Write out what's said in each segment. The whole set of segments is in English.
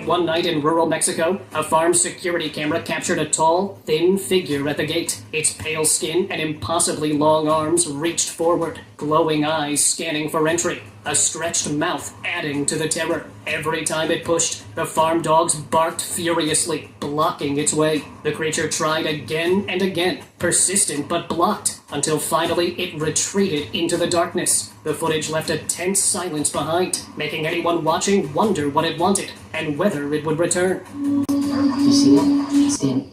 Late one night in rural Mexico, a farm security camera captured a tall, thin figure at the gate. Its pale skin and impossibly long arms reached forward, glowing eyes scanning for entry, a stretched mouth adding to the terror. Every time it pushed, the farm dogs barked furiously, blocking its way. The creature tried again and again, persistent but blocked, until finally it retreated into the darkness. The footage left a tense silence behind, making anyone watching wonder what it wanted and whether it would return. You see it?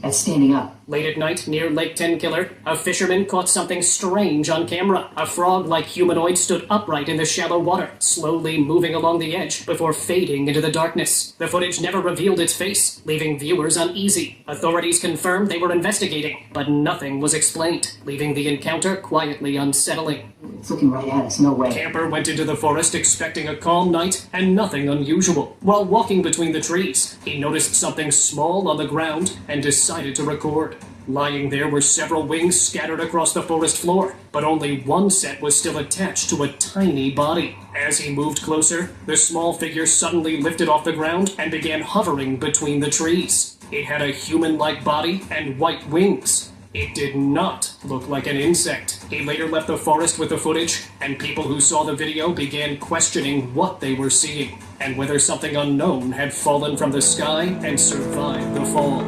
It's standing up. Late at night, near Lake Tenkiller, a fisherman caught something strange on camera. A frog-like humanoid stood upright in the shallow water, slowly moving along the edge before fading into the darkness. The footage never revealed its face, leaving viewers uneasy. Authorities confirmed they were investigating, but nothing was explained, leaving the encounter quietly unsettling. It's looking right at us, no way. Camper went into the forest expecting a calm night and nothing unusual. While walking between the trees, he noticed something small on the ground and decided to record. Lying there were several wings scattered across the forest floor, but only one set was still attached to a tiny body. As he moved closer, the small figure suddenly lifted off the ground and began hovering between the trees. It had a human-like body and white wings. It did not look like an insect. He later left the forest with the footage, and people who saw the video began questioning what they were seeing, and whether something unknown had fallen from the sky and survived the fall.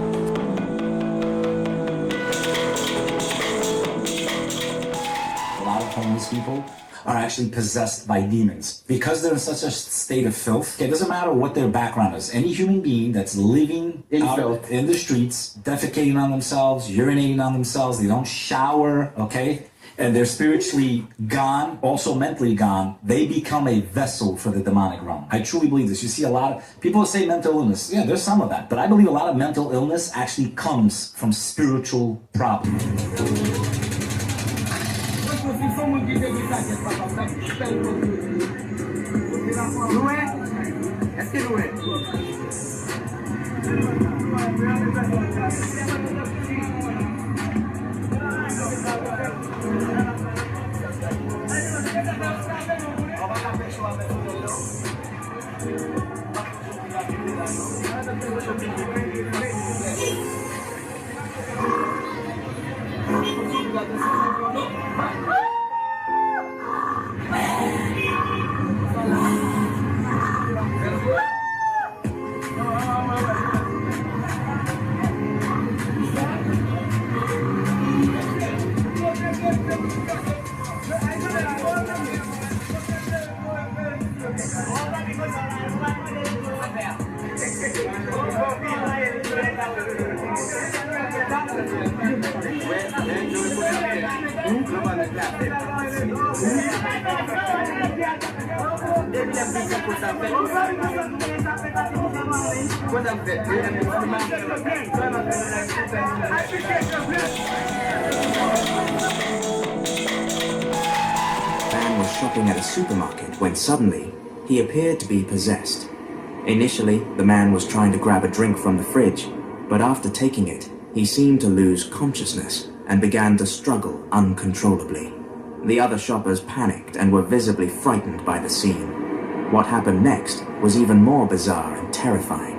A lot of homeless people are actually possessed by demons because they're in such a state of filth. It doesn't matter what their background is. Any human being that's living out in the streets, defecating on themselves, urinating on themselves, they don't shower, okay? And they're spiritually gone, also mentally gone, they become a vessel for the demonic realm. I truly believe this. You see a lot of people say mental illness. Yeah, there's some of that. But I believe a lot of mental illness actually comes from spiritual problems. Man was shopping at a supermarket when suddenly he appeared to be possessed. Initially, the man was trying to grab a drink from the fridge, but after taking it, he seemed to lose consciousness and began to struggle uncontrollably. The other shoppers panicked and were visibly frightened by the scene. What happened next was even more bizarre and terrifying.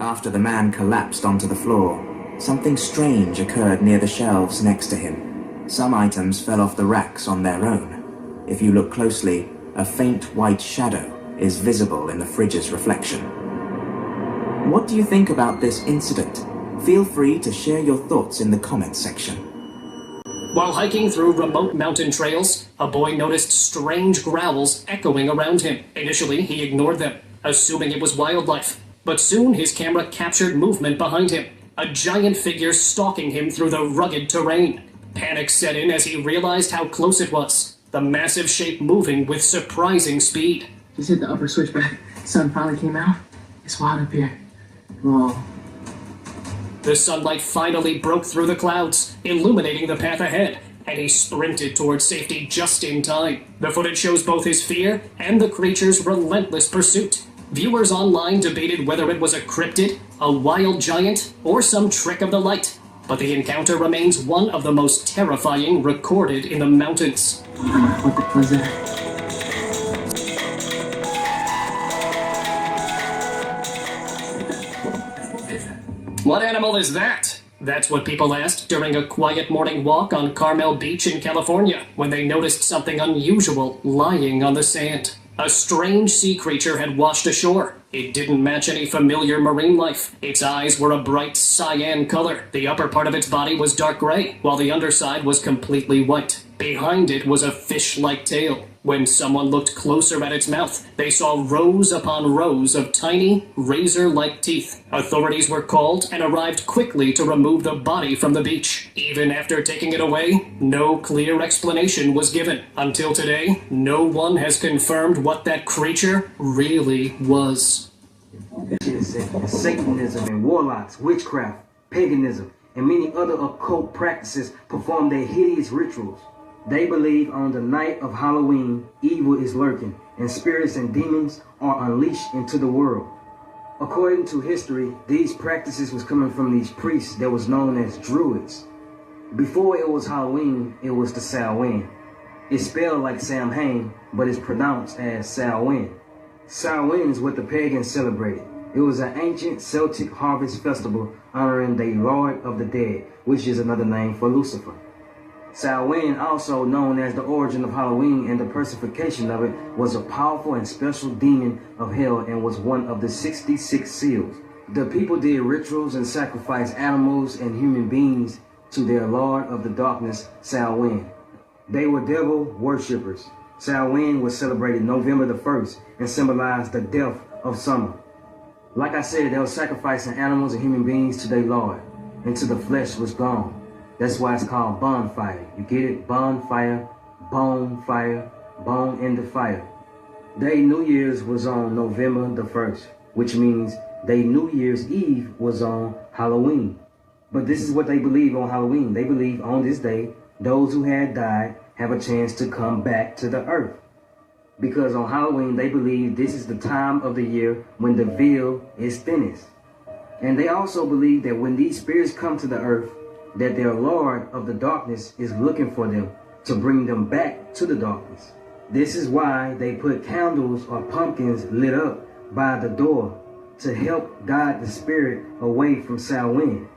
After the man collapsed onto the floor, something strange occurred near the shelves next to him. Some items fell off the racks on their own. If you look closely, a faint white shadow is visible in the fridge's reflection. What do you think about this incident? Feel free to share your thoughts in the comments section. While hiking through remote mountain trails, a boy noticed strange growls echoing around him. Initially, he ignored them, assuming it was wildlife. But soon his camera captured movement behind him, a giant figure stalking him through the rugged terrain. Panic set in as he realized how close it was, the massive shape moving with surprising speed. Just hit the upper switchback. Sun finally came out. It's wild up here. Whoa. The sunlight finally broke through the clouds, illuminating the path ahead, and he sprinted towards safety just in time. The footage shows both his fear and the creature's relentless pursuit. Viewers online debated whether it was a cryptid, a wild giant, or some trick of the light. But the encounter remains one of the most terrifying recorded in the mountains. What the was that? What animal is that? That's what people asked during a quiet morning walk on Carmel Beach in California when they noticed something unusual lying on the sand. A strange sea creature had washed ashore. It didn't match any familiar marine life. Its eyes were a bright cyan color. The upper part of its body was dark gray, while the underside was completely white. Behind it was a fish-like tail. When someone looked closer at its mouth, they saw rows upon rows of tiny, razor-like teeth. Authorities were called and arrived quickly to remove the body from the beach. Even after taking it away, no clear explanation was given. Until today, no one has confirmed what that creature really was. Satanism and warlocks, witchcraft, paganism, and many other occult practices perform their hideous rituals. They believe on the night of Halloween, evil is lurking, and spirits and demons are unleashed into the world. According to history, these practices was coming from these priests that was known as Druids. Before it was Halloween, it was the Samhain. It's spelled like Samhain, but it's pronounced as Samhain. Samhain is what the pagans celebrated. It was an ancient Celtic harvest festival honoring the Lord of the Dead, which is another name for Lucifer. Samhain, also known as the origin of Halloween and the personification of it, was a powerful and special demon of hell and was one of the 66 seals. The people did rituals and sacrificed animals and human beings to their Lord of the Darkness, Samhain. They were devil worshippers. Samhain was celebrated November the 1st and symbolized the death of summer. Like I said, they were sacrificing animals and human beings to their Lord, until the flesh was gone. That's why it's called bonfire. You get it? Bonfire, bone fire, bone in the fire. Their New Year's was on November the 1st, which means their New Year's Eve was on Halloween. But this is what they believe on Halloween. They believe on this day, those who had died have a chance to come back to the earth. Because on Halloween, they believe this is the time of the year when the veil is thinnest. And they also believe that when these spirits come to the earth, that their Lord of the Darkness is looking for them to bring them back to the darkness. This is why they put candles or pumpkins lit up by the door to help guide the spirit away from Samhain.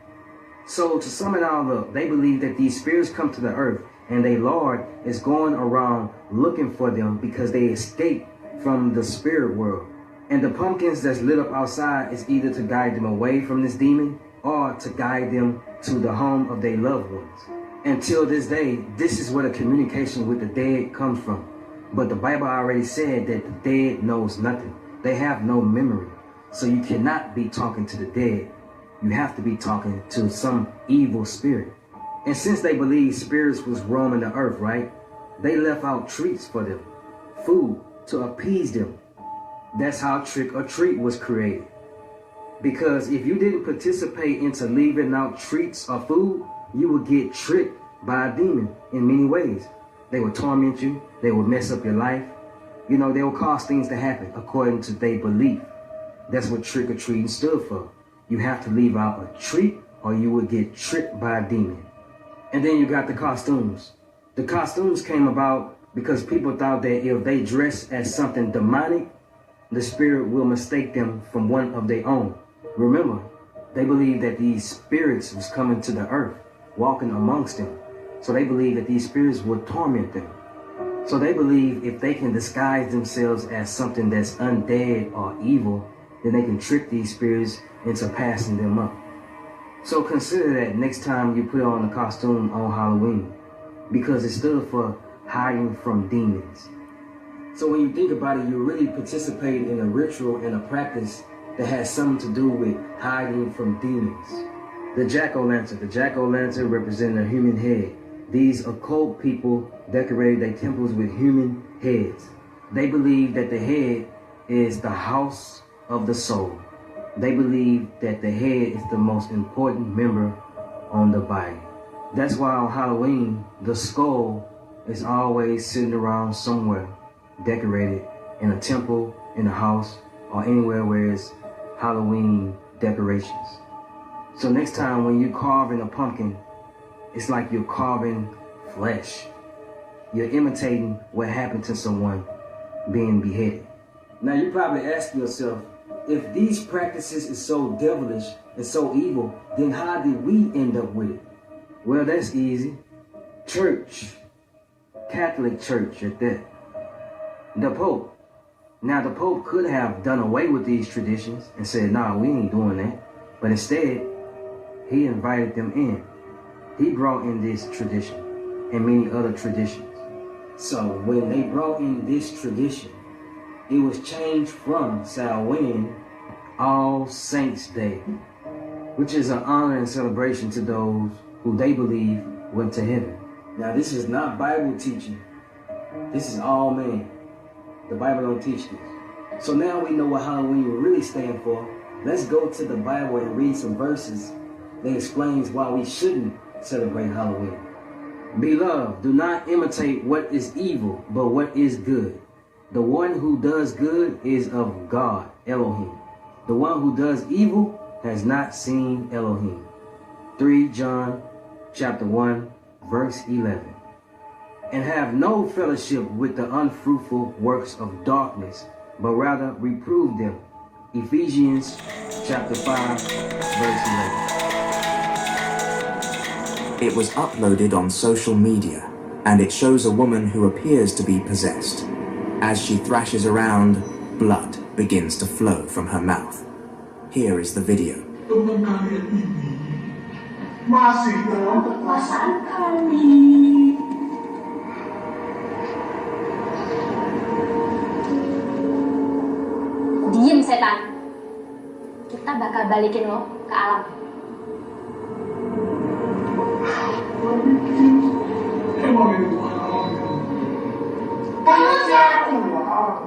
So to sum it all up, they believe that these spirits come to the earth and their Lord is going around looking for them because they escaped from the spirit world. And the pumpkins that's lit up outside is either to guide them away from this demon or to guide them to the home of their loved ones. Until this day, this is where the communication with the dead comes from. But the Bible already said that the dead knows nothing. They have no memory. So you cannot be talking to the dead. You have to be talking to some evil spirit. And since they believe spirits was roaming the earth, right? They left out treats for them, food to appease them. That's how trick or treat was created. Because if you didn't participate into leaving out treats or food, you would get tricked by a demon in many ways. They would torment you. They would mess up your life. You know, they would cause things to happen according to their belief. That's what trick or treating stood for. You have to leave out a treat or you would get tricked by a demon. And then you got the costumes. The costumes came about because people thought that if they dress as something demonic, the spirit will mistake them from one of their own. Remember, they believed that these spirits was coming to the earth, walking amongst them. So they believed that these spirits would torment them. So they believe if they can disguise themselves as something that's undead or evil, then they can trick these spirits into passing them up. So consider that next time you put on a costume on Halloween, because it stood for hiding from demons. So when you think about it, you really participate in a ritual and a practice that has something to do with hiding from demons. The jack-o'-lantern representing a human head. These occult people decorated their temples with human heads. They believe that the head is the house of the soul. They believe that the head is the most important member on the body. That's why on Halloween, the skull is always sitting around somewhere, decorated in a temple, in a house, or anywhere where it's Halloween decorations. So next time when you're carving a pumpkin, it's like you're carving flesh. You're imitating what happened to someone being beheaded. Now you probably ask yourself, if these practices is so devilish and so evil, then how did we end up with it? Well, that's easy. Church. Catholic Church at that. The Pope. Now the Pope could have done away with these traditions and said, nah, we ain't doing that. But instead, he invited them in. He brought in this tradition and many other traditions. So when they brought in this tradition, it was changed from Samhain, All Saints Day, which is an honor and celebration to those who they believe went to heaven. Now this is not Bible teaching. This is all man. The Bible don't teach this. So now we know what Halloween really stands for. Let's go to the Bible and read some verses that explains why we shouldn't celebrate Halloween. Beloved, do not imitate what is evil, but what is good. The one who does good is of God, Elohim. The one who does evil has not seen Elohim. 3 John chapter 1, verse 11. And have no fellowship with the unfruitful works of darkness, but rather reprove them. Ephesians chapter 5, verse 11. It was uploaded on social media, and it shows a woman who appears to be possessed. As she thrashes around, blood begins to flow from her mouth. Here is the video. Teman kalian ini masih dalam kekuasaan kami. Diem setan. Kita bakal balikin lo ke alam. Emang itu Tuhan alam. Manusia keluar.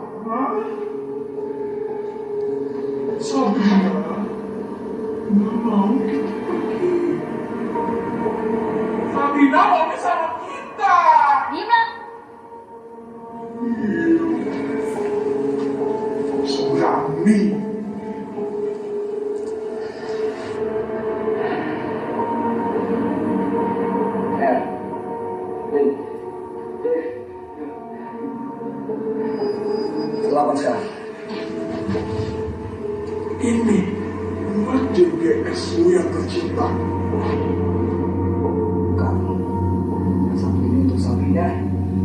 Sabrina, nggak mau kita pergi. Sabrina mau bersama kita. Diem lo. Berani. Selamat sekarang. Ini buat DGS-mu yang tercinta. Kamu satu ini untuk Sabrina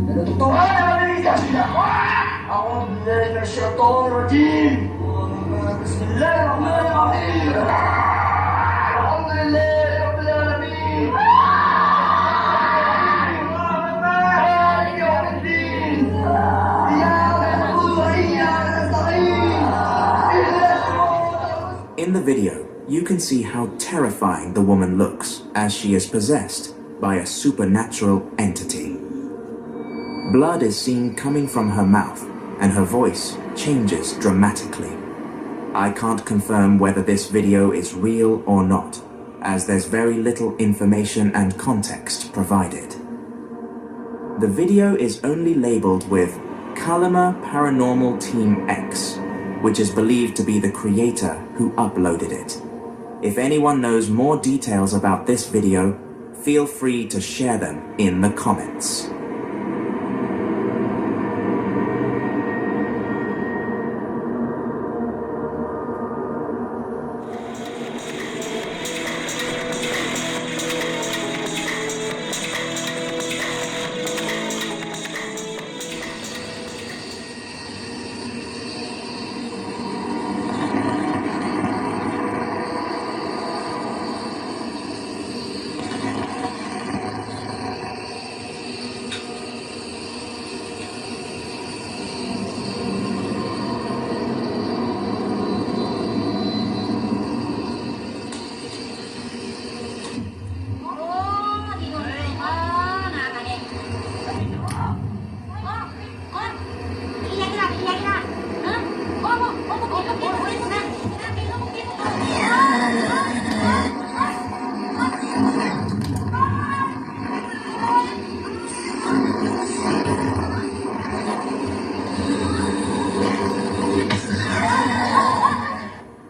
dan untuk Tuhan yang ada di kasihnya. Bismillahirrahmanirrahim. Alhamdulillahirrahmanirrahim. In the video, you can see how terrifying the woman looks as she is possessed by a supernatural entity. Blood is seen coming from her mouth, and her voice changes dramatically. I can't confirm whether this video is real or not, as there's very little information and context provided. The video is only labeled with Kalama Paranormal Team X, which is believed to be the creator who uploaded it. If anyone knows more details about this video, feel free to share them in the comments.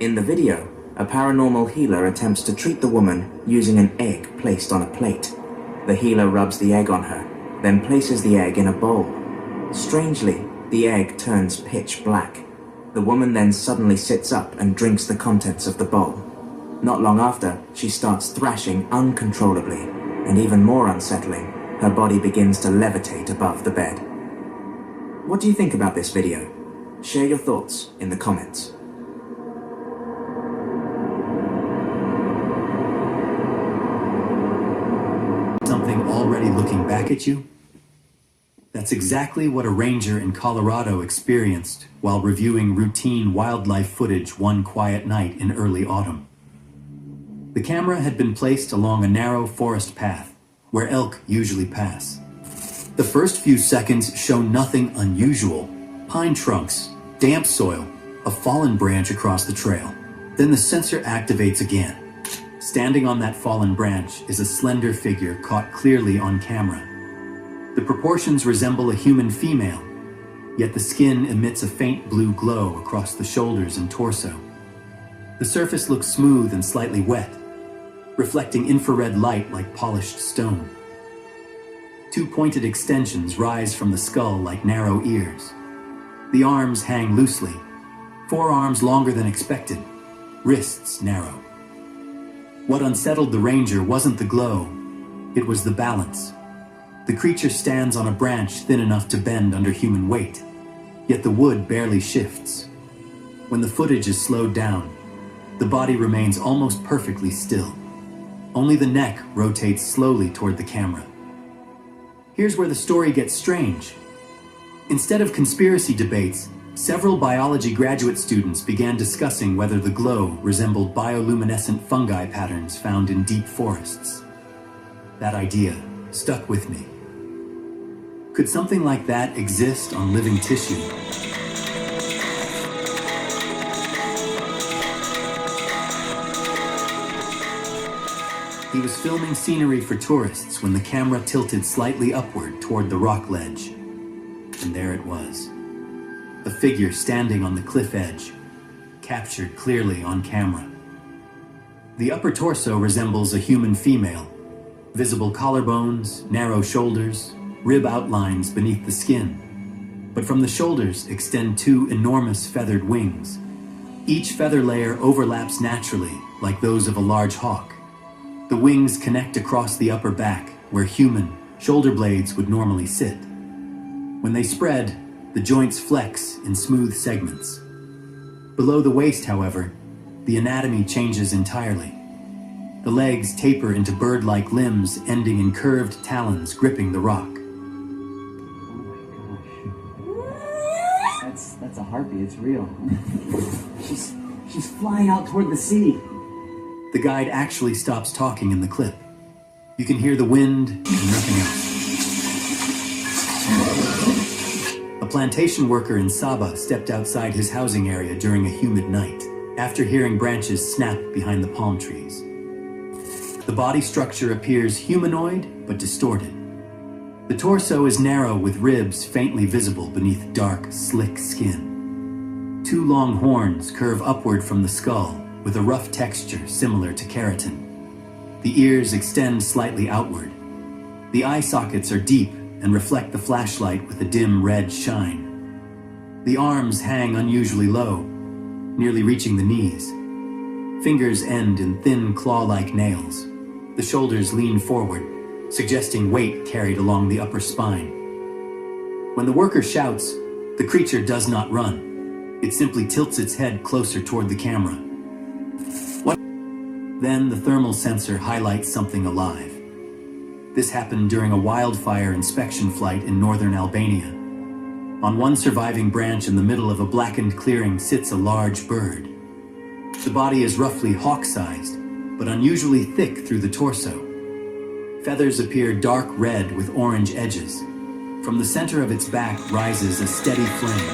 In the video, a paranormal healer attempts to treat the woman using an egg placed on a plate. The healer rubs the egg on her, then places the egg in a bowl. Strangely, the egg turns pitch black. The woman then suddenly sits up and drinks the contents of the bowl. Not long after, she starts thrashing uncontrollably, and even more unsettling, her body begins to levitate above the bed. What do you think about this video? Share your thoughts in the comments. Something already looking back at you? That's exactly what a ranger in Colorado experienced while reviewing routine wildlife footage one quiet night in early autumn. The camera had been placed along a narrow forest path where elk usually pass. The first few seconds show nothing unusual: pine trunks, damp soil, a fallen branch across the trail. Then the sensor activates again. Standing on that fallen branch is a slender figure caught clearly on camera. The proportions resemble a human female, yet the skin emits a faint blue glow across the shoulders and torso. The surface looks smooth and slightly wet, reflecting infrared light like polished stone. Two pointed extensions rise from the skull like narrow ears. The arms hang loosely, forearms longer than expected, wrists narrow. What unsettled the ranger wasn't the glow, it was the balance. The creature stands on a branch thin enough to bend under human weight, yet the wood barely shifts. When the footage is slowed down, the body remains almost perfectly still. Only the neck rotates slowly toward the camera. Here's where the story gets strange. Instead of conspiracy debates, several biology graduate students began discussing whether the glow resembled bioluminescent fungi patterns found in deep forests. That idea stuck with me. Could something like that exist on living tissue? He was filming scenery for tourists when the camera tilted slightly upward toward the rock ledge. And there it was. A figure standing on the cliff edge, captured clearly on camera. The upper torso resembles a human female. Visible collarbones, narrow shoulders, rib outlines beneath the skin. But from the shoulders extend two enormous feathered wings. Each feather layer overlaps naturally, like those of a large hawk. The wings connect across the upper back, where human shoulder blades would normally sit. When they spread, the joints flex in smooth segments. Below the waist, however, the anatomy changes entirely. The legs taper into bird-like limbs ending in curved talons gripping the rock. That's a harpy, it's real. She's flying out toward the sea. The guide actually stops talking in the clip. You can hear the wind and nothing else. A plantation worker in Saba stepped outside his housing area during a humid night, after hearing branches snap behind the palm trees. The body structure appears humanoid, but distorted. The torso is narrow with ribs faintly visible beneath dark, slick skin. Two long horns curve upward from the skull, with a rough texture similar to keratin. The ears extend slightly outward. The eye sockets are deep and reflect the flashlight with a dim red shine. The arms hang unusually low, nearly reaching the knees. Fingers end in thin claw-like nails. The shoulders lean forward, suggesting weight carried along the upper spine. When the worker shouts, the creature does not run. It simply tilts its head closer toward the camera. Then the thermal sensor highlights something alive. This happened during a wildfire inspection flight in northern Albania. On one surviving branch in the middle of a blackened clearing sits a large bird. The body is roughly hawk-sized, but unusually thick through the torso. Feathers appear dark red with orange edges. From the center of its back rises a steady flame.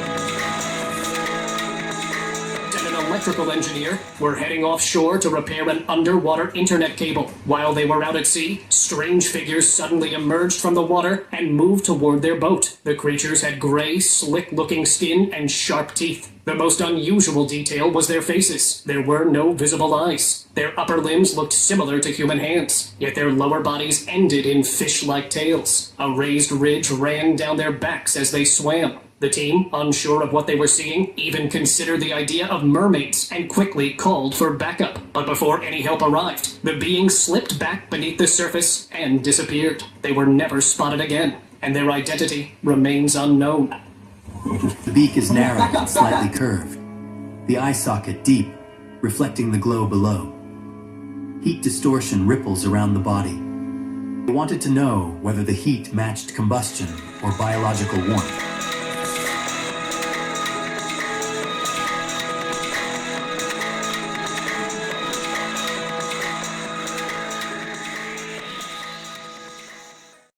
And an electrical engineer, were heading offshore to repair an underwater internet cable. While they were out at sea, strange figures suddenly emerged from the water and moved toward their boat. The creatures had gray, slick-looking skin and sharp teeth. The most unusual detail was their faces. There were no visible eyes. Their upper limbs looked similar to human hands, yet their lower bodies ended in fish-like tails. A raised ridge ran down their backs as they swam. The team, unsure of what they were seeing, even considered the idea of mermaids and quickly called for backup. But before any help arrived, the beings slipped back beneath the surface and disappeared. They were never spotted again, and their identity remains unknown. The beak is narrow and slightly curved. The eye socket deep, reflecting the glow below. Heat distortion ripples around the body. They wanted to know whether the heat matched combustion or biological warmth.